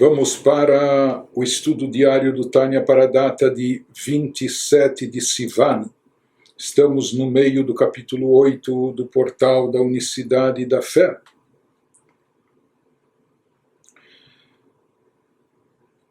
Vamos para o estudo diário do Tânia para a data de 27 de Sivan. Estamos no meio do capítulo 8 do portal da Unicidade da Fé.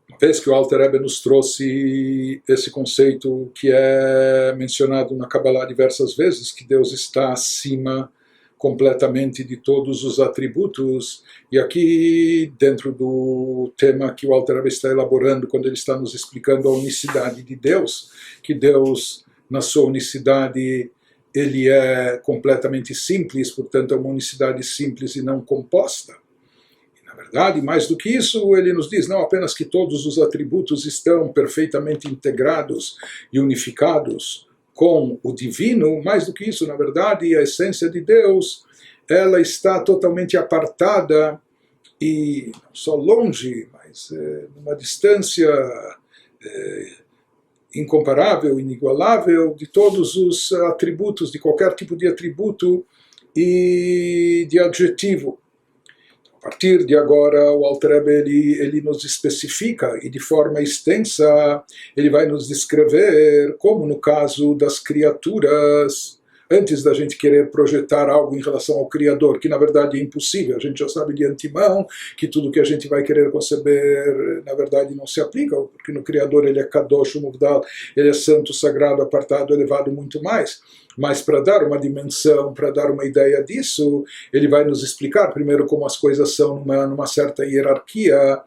Uma vez que o Alter Rebbe nos trouxe esse conceito que é mencionado na Kabbalah diversas vezes, que Deus está acima completamente de todos os atributos, e aqui dentro do tema que o Alter Rebbe está elaborando quando ele está nos explicando a unicidade de Deus, que Deus na sua unicidade ele é completamente simples, portanto é uma unicidade simples e não composta. E, na verdade, mais do que isso, ele nos diz não apenas que todos os atributos estão perfeitamente integrados e unificados com o divino, mais do que isso, na verdade, a essência de Deus, ela está totalmente apartada e não só longe, mas numa distância incomparável, inigualável de todos os atributos, de qualquer tipo de atributo e de adjetivo. A partir de agora, o Alter Rebbe ele nos especifica e de forma extensa ele vai nos descrever como no caso das criaturas, antes da gente querer projetar algo em relação ao Criador, que na verdade é impossível, a gente já sabe de antemão que tudo que a gente vai querer conceber, na verdade não se aplica, porque no Criador ele é Kadosh, Muvdal, ele é santo, sagrado, apartado, elevado, muito mais. Mas para dar uma dimensão, para dar uma ideia disso, ele vai nos explicar primeiro como as coisas são numa certa hierarquia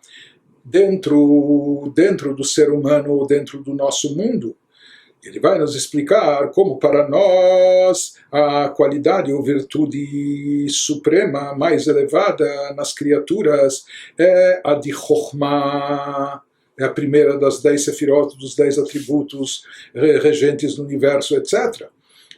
dentro do ser humano ou dentro do nosso mundo. Ele vai nos explicar como para nós a qualidade ou virtude suprema mais elevada nas criaturas é a de Chokhmah. É a primeira das 10 sefirot, dos 10 atributos regentes do universo, etc.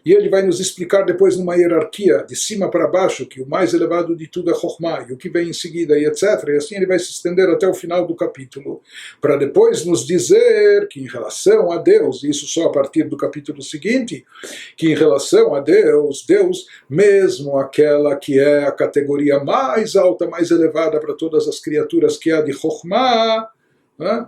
E ele vai nos explicar depois numa hierarquia, de cima para baixo, que o mais elevado de tudo é Chokhmah, e o que vem em seguida, e etc. E assim ele vai se estender até o final do capítulo, para depois nos dizer que em relação a Deus, isso só a partir do capítulo seguinte, que em relação a Deus, Deus, mesmo aquela que é a categoria mais alta, mais elevada para todas as criaturas, que é a de Chokhmah, né?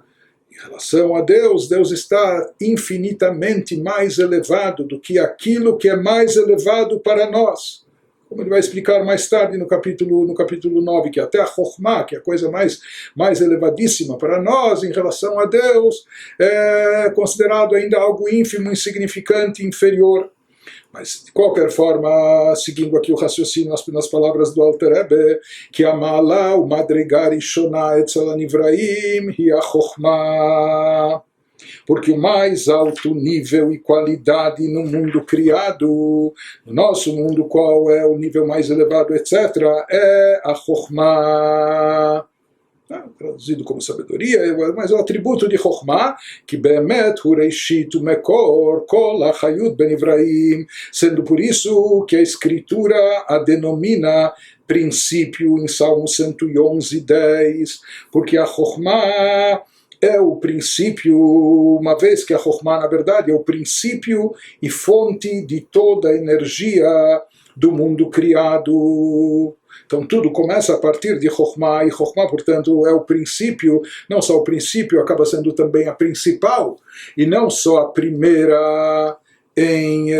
Em relação a Deus, Deus está infinitamente mais elevado do que aquilo que é mais elevado para nós. Como ele vai explicar mais tarde no capítulo 9, que até a Chokhmah, que é a coisa mais elevadíssima para nós, em relação a Deus, é considerado ainda algo ínfimo, insignificante, inferior. Mas, de qualquer forma, seguindo aqui o raciocínio nas palavras do Alter Rebbe, que a Ma'ala, o Madrigar Ishona Etzel Anivraim, e a Chokhmah, porque o mais alto nível e qualidade no mundo criado, no nosso mundo, qual é o nível mais elevado, etc., é a Chokhmah. Traduzido como sabedoria, mas o atributo de Chokhmah, que Be'emet hu reishit umekor kol hachayut benivraim, sendo por isso que a Escritura a denomina princípio em Salmo 111:10, porque a Chokhmah é o princípio, uma vez que a Chokhmah, na verdade, é o princípio e fonte de toda a energia do mundo criado. Então tudo começa a partir de Chokhmah, e Chokhmah, portanto, é o princípio, não só o princípio, acaba sendo também a principal, e não só a primeira em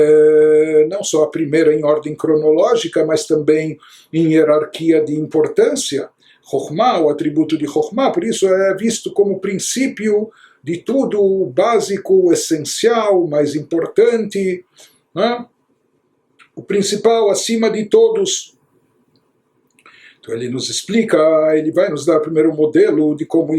ordem cronológica, mas também em hierarquia de importância. Chokhmah, o atributo de Chokhmah, por isso é visto como princípio de tudo, o básico, o essencial, mais importante, né? O principal acima de todos. Então ele nos explica, ele vai nos dar primeiro um modelo de como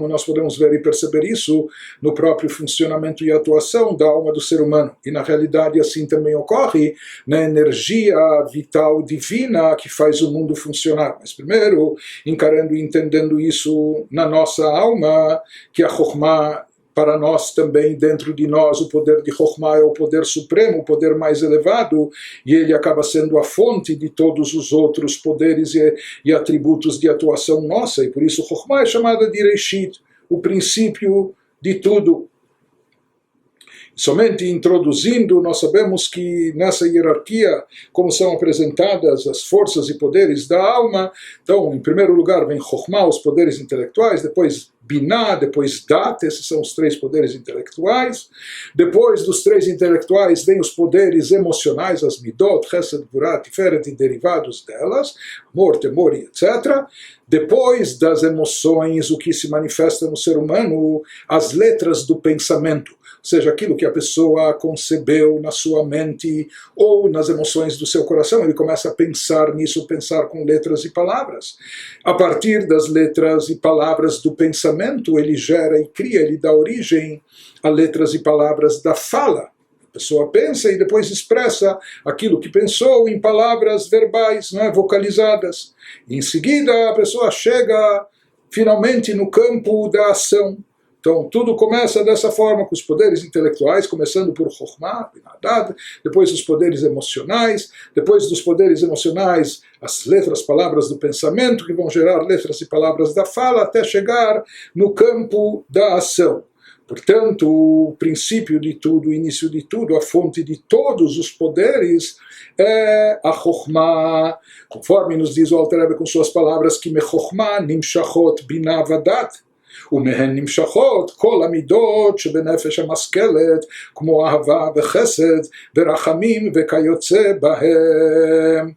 nós podemos ver e perceber isso no próprio funcionamento e atuação da alma do ser humano. E na realidade assim também ocorre na energia vital divina que faz o mundo funcionar. Mas primeiro, encarando e entendendo isso na nossa alma, que a Chokhmah, para nós também, dentro de nós, o poder de Chokhmah é o poder supremo, o poder mais elevado, e ele acaba sendo a fonte de todos os outros poderes e atributos de atuação nossa, e por isso Chokhmah é chamada de Reishit, o princípio de tudo. Somente introduzindo, nós sabemos que nessa hierarquia, como são apresentadas as forças e poderes da alma, então, em primeiro lugar, vem Chokhmah, os poderes intelectuais, depois Binah, depois Dat, esses são os 3 poderes intelectuais. Depois dos 3 intelectuais, vem os poderes emocionais, as Midot, Chesed, Gvurah, Tiferet e derivados delas, amor, temor e etc. Depois das emoções, o que se manifesta no ser humano, as letras do pensamento, ou seja, aquilo que a pessoa concebeu na sua mente ou nas emoções do seu coração, ele começa a pensar nisso, pensar com letras e palavras. A partir das letras e palavras do pensamento, ele gera e cria, ele dá origem a letras e palavras da fala. A pessoa pensa e depois expressa aquilo que pensou em palavras verbais, vocalizadas. E em seguida, a pessoa chega finalmente no campo da ação. Então, tudo começa dessa forma, com os poderes intelectuais, começando por Chokhmah, Binah, depois os poderes emocionais, depois dos poderes emocionais, as letras, palavras do pensamento, que vão gerar letras e palavras da fala, até chegar no campo da ação. Portanto, o princípio de tudo, o início de tudo, a fonte de todos os poderes é a Chokhmah. Conforme nos diz o Alter Rebbe com suas palavras, que me Chokhmah nimshachot binah vadat, ומהן נמשכות כל המידות שבנפש המשכלת, כמו אהבה וחסד ורחמים וכיוצא בהם.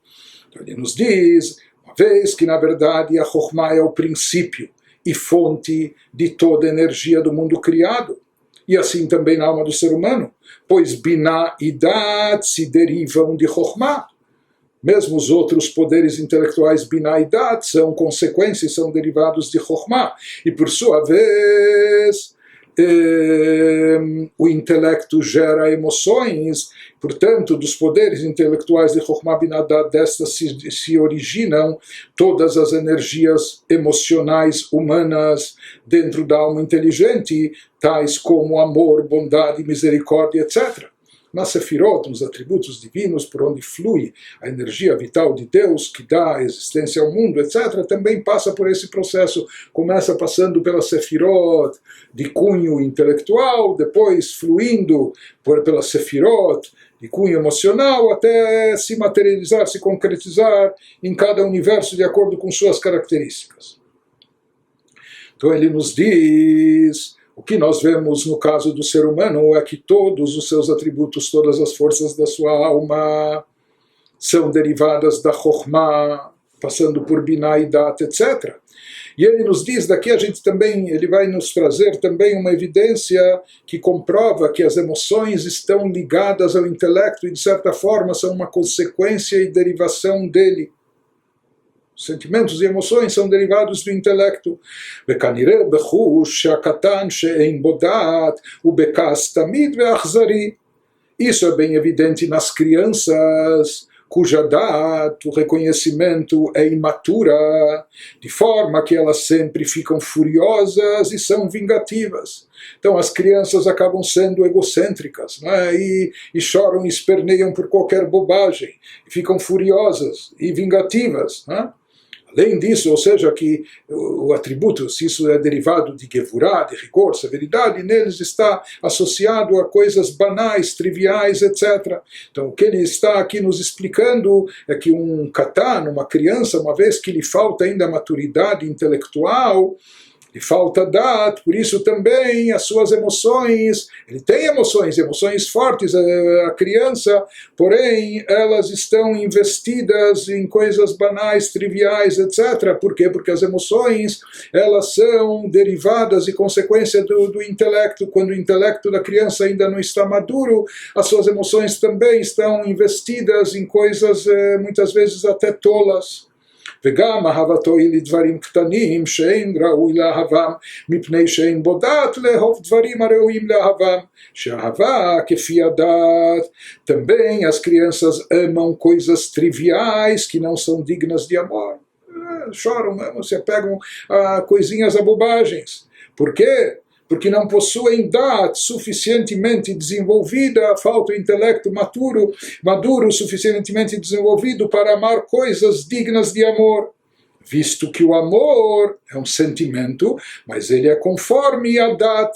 Ele nos diz, uma vez que na verdade a Chokhmah é o princípio e fonte de toda a energia do mundo criado, e assim também na alma do ser humano, pois Binah e Dat se derivam de Chokhmah. Mesmo os outros poderes intelectuais, Binah e Dat, são consequências, são derivados de Chokhmah. E por sua vez, o intelecto gera emoções, portanto, dos poderes intelectuais de Chokhmah, Binah, Dat, destas se originam todas as energias emocionais humanas dentro da alma inteligente, tais como amor, bondade, misericórdia, etc. Nas Sefirot, nos atributos divinos, por onde flui a energia vital de Deus, que dá existência ao mundo, etc., também passa por esse processo. Começa passando pelas Sefirot de cunho intelectual, depois fluindo pelas Sefirot de cunho emocional, até se materializar, se concretizar em cada universo de acordo com suas características. Então ele nos diz... O que nós vemos no caso do ser humano é que todos os seus atributos, todas as forças da sua alma são derivadas da Chokhmah, passando por Binah e Dat, etc. E ele nos diz, daqui a gente também, ele vai nos trazer também uma evidência que comprova que as emoções estão ligadas ao intelecto e de certa forma são uma consequência e derivação dele. Sentimentos e emoções são derivados do intelecto. וכנראה בחוש הקטן שאין בו דעת ובכעס תמיד ואכזרי. Isso é bem evidente nas crianças, cuja data, o reconhecimento é imatura, de forma que elas sempre ficam furiosas e são vingativas. Então as crianças acabam sendo egocêntricas, e choram e esperneiam por qualquer bobagem, e ficam furiosas e vingativas. Além disso, ou seja, que o atributo, se isso é derivado de Gevurah, de rigor, severidade, neles está associado a coisas banais, triviais, etc. Então, o que ele está aqui nos explicando é que um katan, uma criança, uma vez que lhe falta ainda maturidade intelectual, lhe falta dat, por isso também as suas emoções, ele tem emoções fortes, a criança, porém elas estão investidas em coisas banais, triviais, etc. Por quê? Porque as emoções, elas são derivadas e consequência do intelecto. Quando o intelecto da criança ainda não está maduro, as suas emoções também estão investidas em coisas muitas vezes até tolas. וגם אהבתו היא לדברים קטנים שאין ראוי לאהבם, מפני שאין בו דעת לאהוב דברים הראויים לאהבם, שאהבה כפי הדעת. Também as crianças amam coisas triviais que não são dignas de amor. Choram, se apegam a coisinhas, a bobagens. Por quê? Porque não possuem dat suficientemente desenvolvida, falta o intelecto maduro suficientemente desenvolvido para amar coisas dignas de amor. Visto que o amor é um sentimento, mas ele é conforme a dat,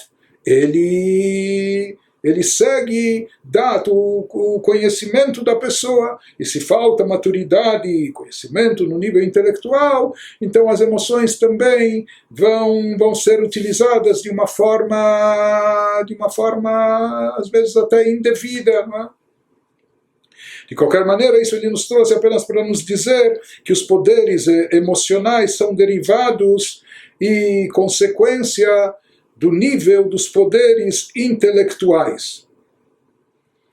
ele ele segue dado o conhecimento da pessoa, e se falta maturidade e conhecimento no nível intelectual, então as emoções também vão ser utilizadas de uma forma às vezes até indevida, não é? De qualquer maneira, isso ele nos trouxe apenas para nos dizer que os poderes emocionais são derivados e consequência do nível dos poderes intelectuais.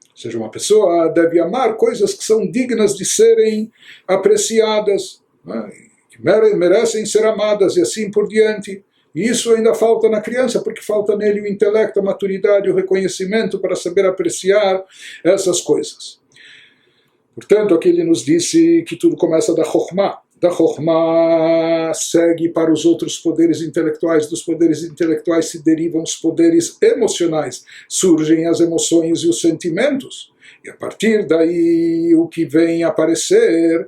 Ou seja, uma pessoa deve amar coisas que são dignas de serem apreciadas, né? Que merecem ser amadas e assim por diante. E isso ainda falta na criança, porque falta nele o intelecto, a maturidade, o reconhecimento para saber apreciar essas coisas. Portanto, aqui ele nos disse que tudo começa da Chokhmah. Da Chokhmah segue para os outros poderes intelectuais, dos poderes intelectuais se derivam os poderes emocionais, surgem as emoções e os sentimentos, e a partir daí o que vem aparecer,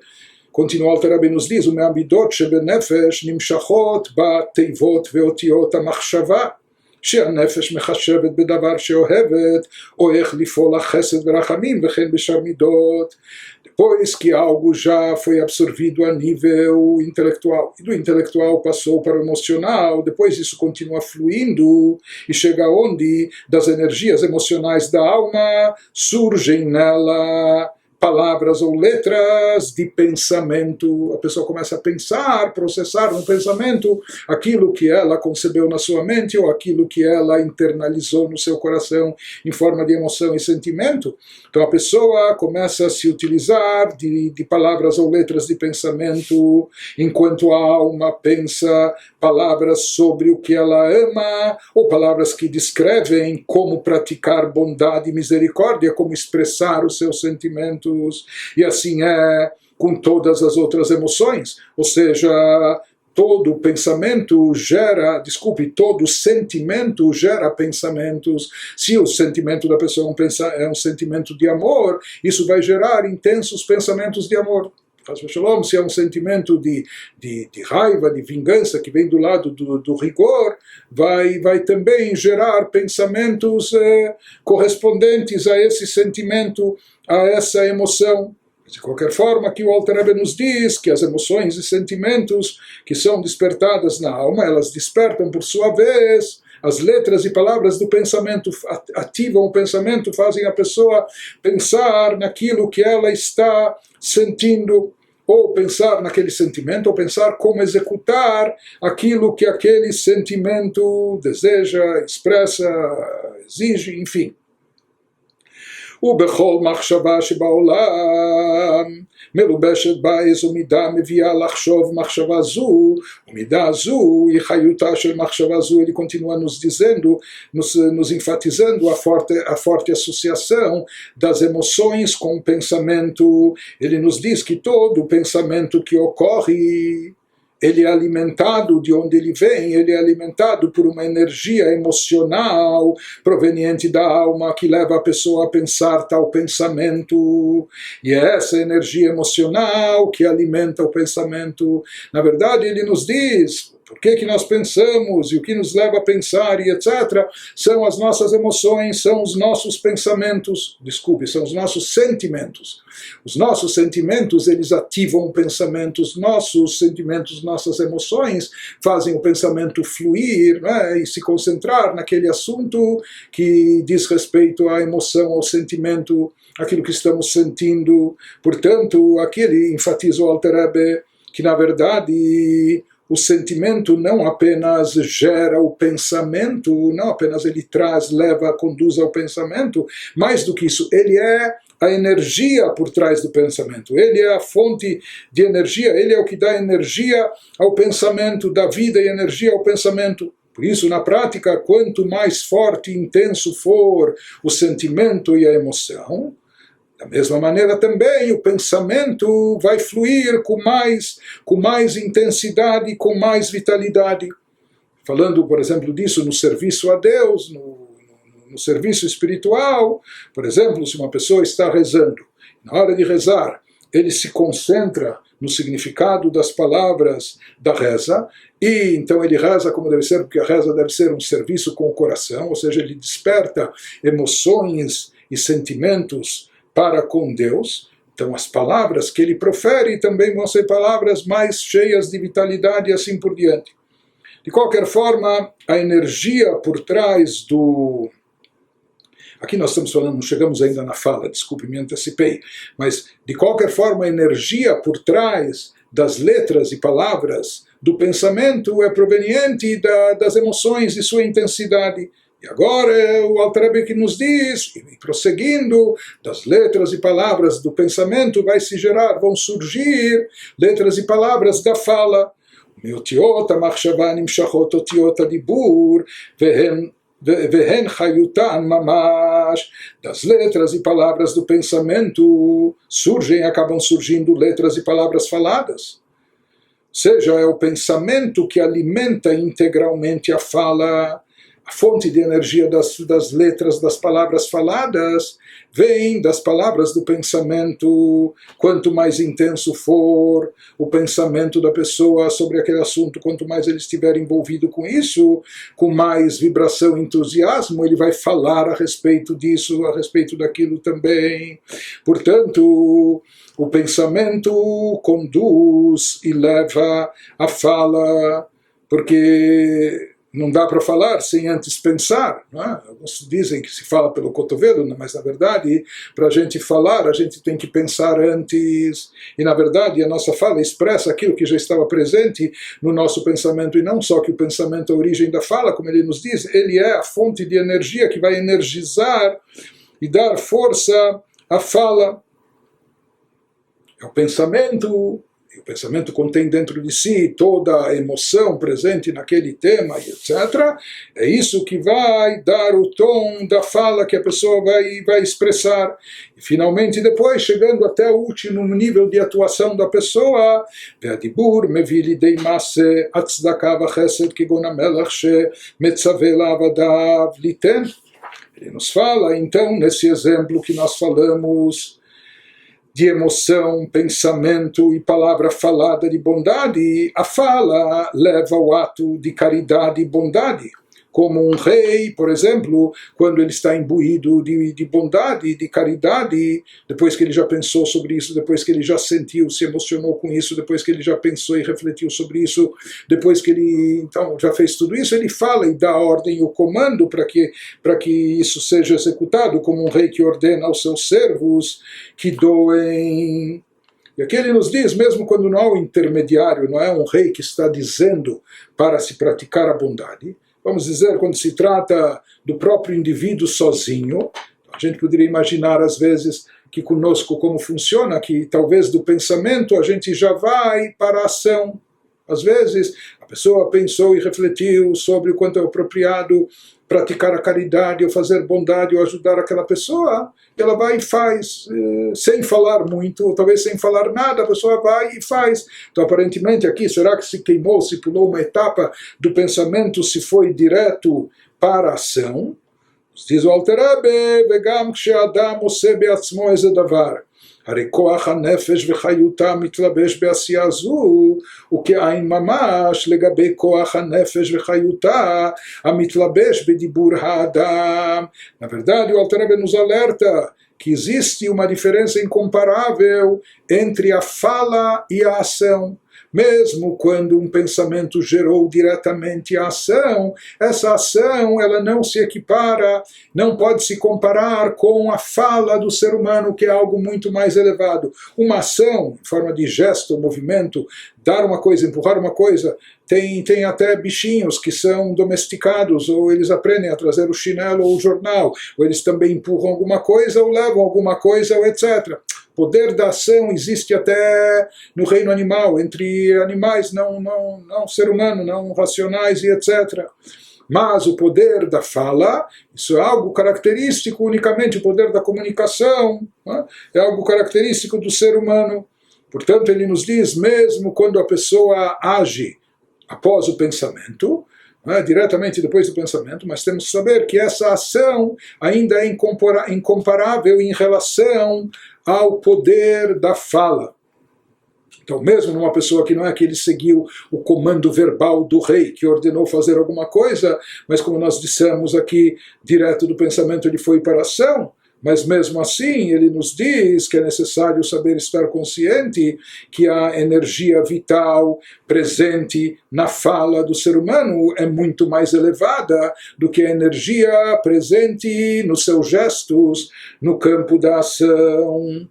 continua o Alter Rebbe nos diz, ומהמידות שבנפש נמשכות בתיבות ואותיות המחשבה, שהנפש מחשבת בדבר שאוהבת, או איך לפעול החסד ורחמים, וכן בשאר מידות. Depois que algo já foi absorvido a nível intelectual, e do intelectual passou para o emocional, depois isso continua fluindo, e chega onde das energias emocionais da alma surgem nela palavras ou letras de pensamento. A pessoa começa a pensar, processar no pensamento aquilo que ela concebeu na sua mente ou aquilo que ela internalizou no seu coração em forma de emoção e sentimento. Então a pessoa começa a se utilizar de palavras ou letras de pensamento, enquanto a alma pensa palavras sobre o que ela ama, ou palavras que descrevem como praticar bondade e misericórdia, como expressar os seus sentimentos. E assim é com todas as outras emoções, ou seja, todo pensamento todo sentimento gera pensamentos. Se o sentimento da pessoa é um sentimento de amor, isso vai gerar intensos pensamentos de amor. Se é um sentimento de raiva, de vingança, que vem do lado do rigor, vai também gerar pensamentos correspondentes a esse sentimento, a essa emoção. De qualquer forma, aqui o Alter Rebbe nos diz que as emoções e sentimentos que são despertadas na alma, elas despertam por sua vez as letras e palavras do pensamento, ativam o pensamento, fazem a pessoa pensar naquilo que ela está sentindo, ou pensar naquele sentimento, ou pensar como executar aquilo que aquele sentimento deseja, expressa, exige, enfim. ובכל מחשבה שבעולם מלובשת בה איזו מידה מביאה לחשוב מחשבה זו, ומידה זו היא חיותה של מחשבה זו. Ele continua nos dizendo, nos enfatizando a forte associação das emoções com o pensamento. Ele nos diz que todo pensamento que ocorre, ele é alimentado de onde ele vem, ele é alimentado por uma energia emocional proveniente da alma que leva a pessoa a pensar tal pensamento. E é essa energia emocional que alimenta o pensamento. Na verdade, ele nos diz por que nós pensamos e o que nos leva a pensar e etc. São as nossas emoções, são os nossos pensamentos, são os nossos sentimentos. Os nossos sentimentos, eles ativam o pensamento, os nossos sentimentos, nossas emoções fazem o pensamento fluir, né, e se concentrar naquele assunto que diz respeito à emoção, ao sentimento, aquilo que estamos sentindo. Portanto, aqui ele enfatiza o Alter Rebbe que, na verdade, o sentimento não apenas gera o pensamento, não apenas ele conduz ao pensamento, mais do que isso, ele é a energia por trás do pensamento, ele é a fonte de energia, ele é o que dá energia ao pensamento, dá vida e energia ao pensamento. Por isso, na prática, quanto mais forte e intenso for o sentimento e a emoção, da mesma maneira também o pensamento vai fluir com mais intensidade, com mais vitalidade. Falando, por exemplo, disso no serviço a Deus, no serviço espiritual, por exemplo, se uma pessoa está rezando, na hora de rezar, ele se concentra no significado das palavras da reza, e então ele reza como deve ser, porque a reza deve ser um serviço com o coração, ou seja, ele desperta emoções e sentimentos para com Deus. Então as palavras que ele profere também vão ser palavras mais cheias de vitalidade e assim por diante. De qualquer forma, a energia por trás do... Aqui nós estamos falando, não chegamos ainda na fala, desculpe, me antecipei, mas de qualquer forma a energia por trás das letras e palavras do pensamento é proveniente das emoções e sua intensidade. E agora o Alter Rebbe que nos diz, e prosseguindo, das letras e palavras do pensamento vão surgir letras e palavras da fala. מאותיות המחשבה נמשכות אותיות הדיבור והן חיותן ממש. Das letras e palavras do pensamento acabam surgindo letras e palavras faladas. Ou seja, é o pensamento que alimenta integralmente a fala. A fonte de energia das letras, das palavras faladas, vem das palavras do pensamento. Quanto mais intenso for o pensamento da pessoa sobre aquele assunto, quanto mais ele estiver envolvido com isso, com mais vibração e entusiasmo, ele vai falar a respeito disso, a respeito daquilo também. Portanto, o pensamento conduz e leva a fala, porque não dá para falar sem antes pensar, não é? Alguns dizem que se fala pelo cotovelo, mas na verdade, para a gente falar, a gente tem que pensar antes. E na verdade, a nossa fala expressa aquilo que já estava presente no nosso pensamento, e não só que o pensamento é a origem da fala, como ele nos diz, ele é a fonte de energia que vai energizar e dar força à fala. É o pensamento. O pensamento contém dentro de si toda a emoção presente naquele tema, etc. É isso que vai dar o tom da fala que a pessoa vai expressar. E finalmente depois, chegando até o último nível de atuação da pessoa, והדיבור מביא לידי מעשה הצדקה וחסד כגון המלך שמצווה לעבדיו ליתן. Ele nos fala, então, nesse exemplo que nós falamos, de emoção, pensamento e palavra falada de bondade, a fala leva ao ato de caridade e bondade. Como um rei, por exemplo, quando ele está imbuído de bondade, de caridade, depois que ele já pensou sobre isso, depois que ele já sentiu, se emocionou com isso, depois que ele já pensou e refletiu sobre isso, depois que ele então já fez tudo isso, ele fala e dá a ordem e o comando para que isso seja executado, como um rei que ordena aos seus servos que doem. E aqui ele nos diz, mesmo quando não há um intermediário, não é um rei que está dizendo para se praticar a bondade, vamos dizer, quando se trata do próprio indivíduo sozinho, a gente poderia imaginar às vezes que conosco como funciona, que talvez do pensamento a gente já vai para a ação. Às vezes a pessoa pensou e refletiu sobre o quanto é apropriado praticar a caridade, ou fazer bondade, ou ajudar aquela pessoa, ela vai e faz, sem falar muito, ou talvez sem falar nada, a pessoa vai e faz. Então, aparentemente aqui, será que se queimou, se pulou uma etapa do pensamento, se foi direto para a ação? Diz o Alter Rebbe, vegam kshe'adam ose be'atzmo eze davar. הרי כוח הנפש וחיותה מתלבש בעשייה זו, וכעין ממש לגבי כוח הנפש וחיותה המתלבש בדיבור האדם. Na verdade, o Alter Rebbe nos alerta que existe uma diferença incomparável entre a fala e a ação. Mesmo quando um pensamento gerou diretamente a ação, essa ação ela não se equipara, não pode se comparar com a fala do ser humano, que é algo muito mais elevado. Uma ação, em forma de gesto, movimento, dar uma coisa, empurrar uma coisa, tem até bichinhos que são domesticados, ou eles aprendem a trazer o chinelo ou o jornal, ou eles também empurram alguma coisa, ou levam alguma coisa, ou etc. O poder da ação existe até no reino animal, entre animais não ser humano, não racionais e etc. Mas o poder da fala, isso é algo característico unicamente, o poder da comunicação, né? É algo característico do ser humano. Portanto, ele nos diz, mesmo quando a pessoa age após o pensamento, diretamente depois do pensamento, mas temos que saber que essa ação ainda é incomparável em relação ao poder da fala. Então, mesmo numa pessoa que não é que ele seguiu o comando verbal do rei, que ordenou fazer alguma coisa, mas como nós dissemos aqui, direto do pensamento ele foi para a ação, mas mesmo assim ele nos diz que é necessário saber estar consciente que a energia vital presente na fala do ser humano é muito mais elevada do que a energia presente nos seus gestos no campo da ação.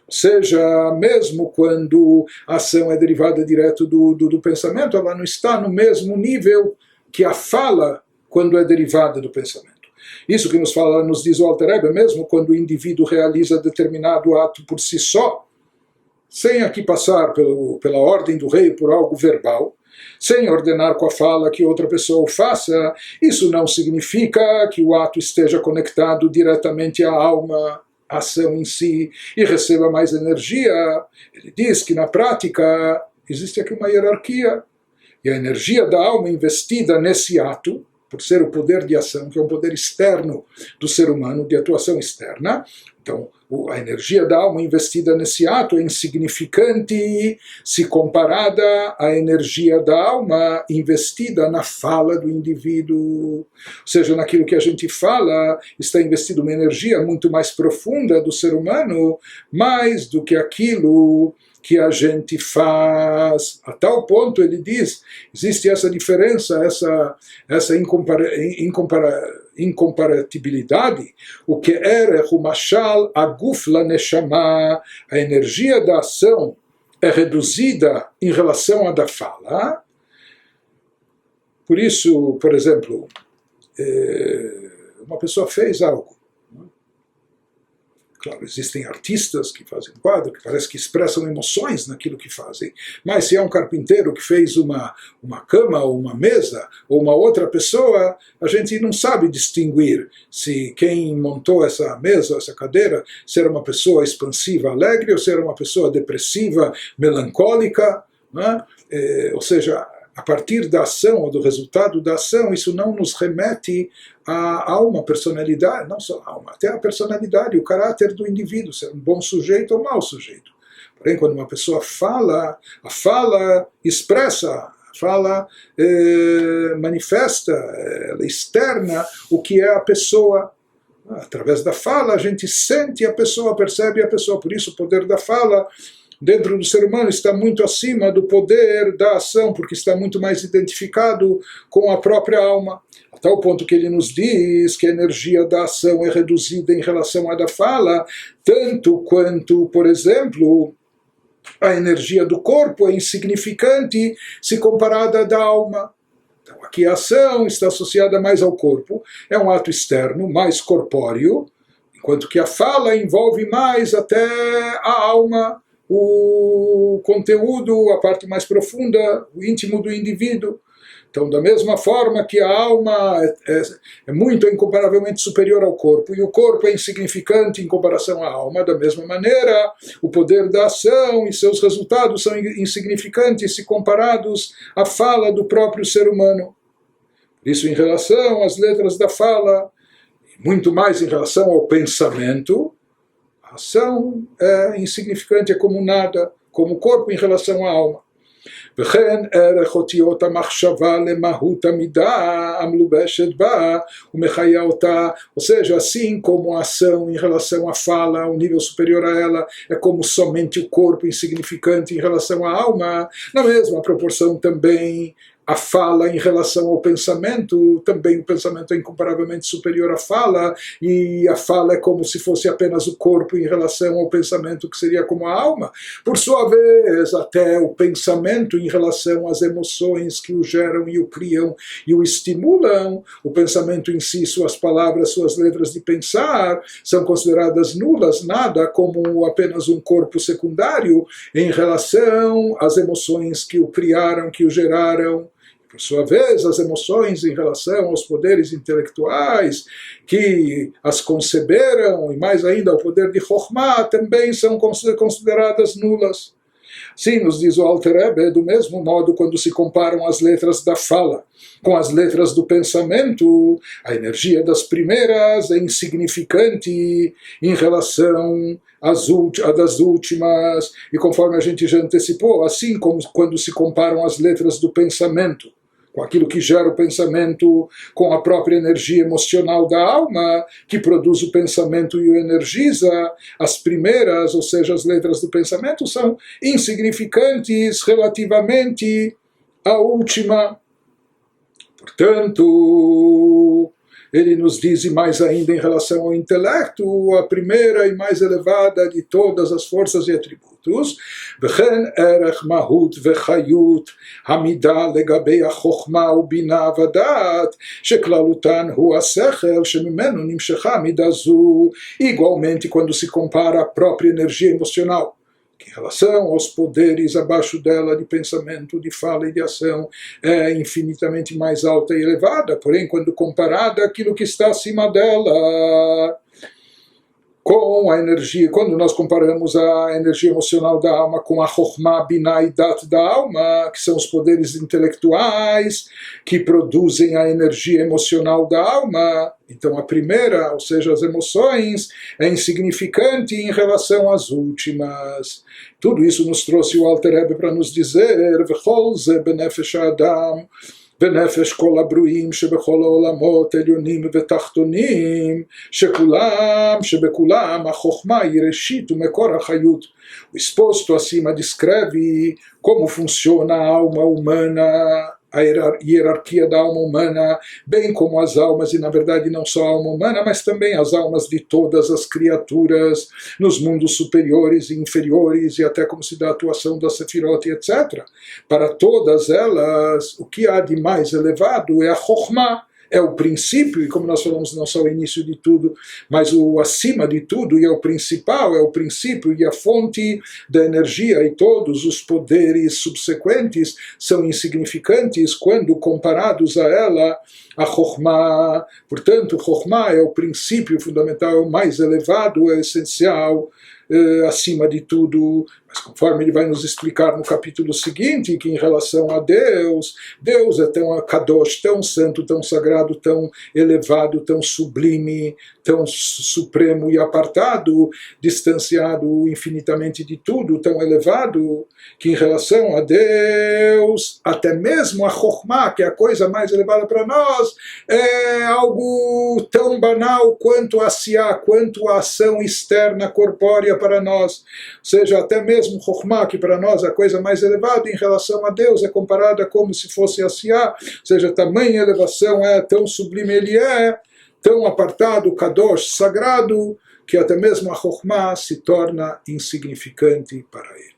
Ou seja, mesmo quando a ação é derivada direto do pensamento, ela não está no mesmo nível que a fala quando é derivada do pensamento. Isso que nos diz o Alter Rebbe, mesmo quando o indivíduo realiza determinado ato por si só, sem aqui passar pela ordem do rei por algo verbal, sem ordenar com a fala que outra pessoa o faça, isso não significa que o ato esteja conectado diretamente à alma, à ação em si, e receba mais energia. Ele diz que na prática existe aqui uma hierarquia, e a energia da alma investida nesse ato, por ser o poder de ação, que é um poder externo do ser humano, de atuação externa. Então, a energia da alma investida nesse ato é insignificante se comparada à energia da alma investida na fala do indivíduo. Ou seja, naquilo que a gente fala, está investida uma energia muito mais profunda do ser humano, mais do que aquilo que a gente faz. A tal ponto, ele diz, existe essa diferença, essa incomparatibilidade, o que era o mashal aguf la neshama, a energia da ação é reduzida em relação à da fala. Por isso, por exemplo, uma pessoa fez algo. Claro, existem artistas que fazem quadro, que parece que expressam emoções naquilo que fazem. Mas se é um carpinteiro que fez uma cama, ou uma mesa, ou uma outra pessoa, a gente não sabe distinguir se quem montou essa mesa, essa cadeira, se era uma pessoa expansiva, alegre, ou se era uma pessoa depressiva, melancólica. Né? Ou seja, a partir da ação ou do resultado da ação, isso não nos remete a uma personalidade, não só a alma, até a personalidade, o caráter do indivíduo, se é um bom sujeito ou mau sujeito. Porém, quando uma pessoa fala, a fala expressa, a fala manifesta, ela externa o que é a pessoa. Através da fala a gente sente a pessoa, percebe a pessoa, por isso o poder da fala dentro do ser humano está muito acima do poder da ação, porque está muito mais identificado com a própria alma. A tal ponto que ele nos diz que a energia da ação é reduzida em relação à da fala, tanto quanto, por exemplo, a energia do corpo é insignificante se comparada à da alma. Então, aqui a ação está associada mais ao corpo, é um ato externo, mais corpóreo, enquanto que a fala envolve mais até a alma, o conteúdo, a parte mais profunda, o íntimo do indivíduo. Então, da mesma forma que a alma é muito incomparavelmente superior ao corpo, e o corpo é insignificante em comparação à alma, da mesma maneira, o poder da ação e seus resultados são insignificantes se comparados à fala do próprio ser humano. Isso em relação às letras da fala, muito mais em relação ao pensamento, a ação é insignificante, é como nada, como o corpo em relação à alma. וכן ערך אותיות המחשבה למהות המידה המלובשת בה ומחיה אותה, ou seja, assim como a ação em relação à fala, o nível superior a ela é como somente o corpo insignificante em relação à alma, na mesma proporção também a fala em relação ao pensamento, também o pensamento é incomparavelmente superior à fala, e a fala é como se fosse apenas o corpo em relação ao pensamento, que seria como a alma. Por sua vez, até o pensamento em relação às emoções que o geram e o criam e o estimulam, o pensamento em si, suas palavras, suas letras de pensar, são consideradas nulas, nada, como apenas um corpo secundário em relação às emoções que o criaram, que o geraram. Por sua vez, as emoções em relação aos poderes intelectuais que as conceberam, e mais ainda ao poder de Chokhmah, também são consideradas nulas. Sim, nos diz o Alter Rebbe, do mesmo modo quando se comparam as letras da fala com as letras do pensamento, a energia das primeiras é insignificante em relação das últimas, e conforme a gente já antecipou, assim como quando se comparam as letras do pensamento com aquilo que gera o pensamento, com a própria energia emocional da alma, que produz o pensamento e o energiza, as primeiras, ou seja, as letras do pensamento, são insignificantes relativamente à última. Portanto, ele nos diz mais ainda em relação ao intelecto, a primeira e mais elevada de todas as forças e atributos, וכן ערך מהות וחיות המידה לגבי החוכמה ובינה ודעת, שכללותן הוא השכל שממנו נמשכה מידה זו. Igualmente, quando se compara a própria energia emocional, que em relação aos poderes abaixo dela de pensamento, de fala e de ação, é infinitamente mais alta e elevada, porém, quando comparada àquilo que está acima dela, com a energia, quando nós comparamos a energia emocional da alma com a Chokhmah, Binah e Dat da alma, que são os poderes intelectuais que produzem a energia emocional da alma, então a primeira, ou seja, as emoções, é insignificante em relação às últimas. Tudo isso nos trouxe o Alter Rebbe para nos dizer V'chol ze benefesh ha'adam ונפש כל הברואים שבכל העולמות עליונים ותחתונים שבכולם החוכמה היא ראשית ומקור החיות. O exposto acima descreve como funciona a alma humana, a hierarquia da alma humana, bem como as almas, e na verdade não só a alma humana, mas também as almas de todas as criaturas nos mundos superiores e inferiores, e até como se dá a atuação da Sefirot, etc. Para todas elas, o que há de mais elevado é a Chokhmah, é o princípio, e como nós falamos, não só o início de tudo, mas o acima de tudo, e é o principal, é o princípio e a fonte da energia, e todos os poderes subsequentes são insignificantes quando comparados a ela, a Chokhmah. Portanto, Chokhmah é o princípio fundamental, é o mais elevado, é o essencial, acima de tudo. Mas conforme ele vai nos explicar no capítulo seguinte, que em relação a Deus, Deus é tão kadosh, tão santo, tão sagrado, tão elevado, tão sublime, tão supremo e apartado, distanciado infinitamente de tudo, tão elevado, que em relação a Deus, até mesmo a Chokhmah, que é a coisa mais elevada para nós, é algo tão banal quanto a Siyah, quanto a ação externa, corpórea para nós. Ou seja, até mesmo Chokhmah, que para nós é a coisa mais elevada, em relação a Deus é comparada como se fosse a Siyah, ou seja, tamanha elevação, é tão sublime ele é, tão apartado, kadosh, sagrado, que até mesmo a Chokhmah se torna insignificante para ele.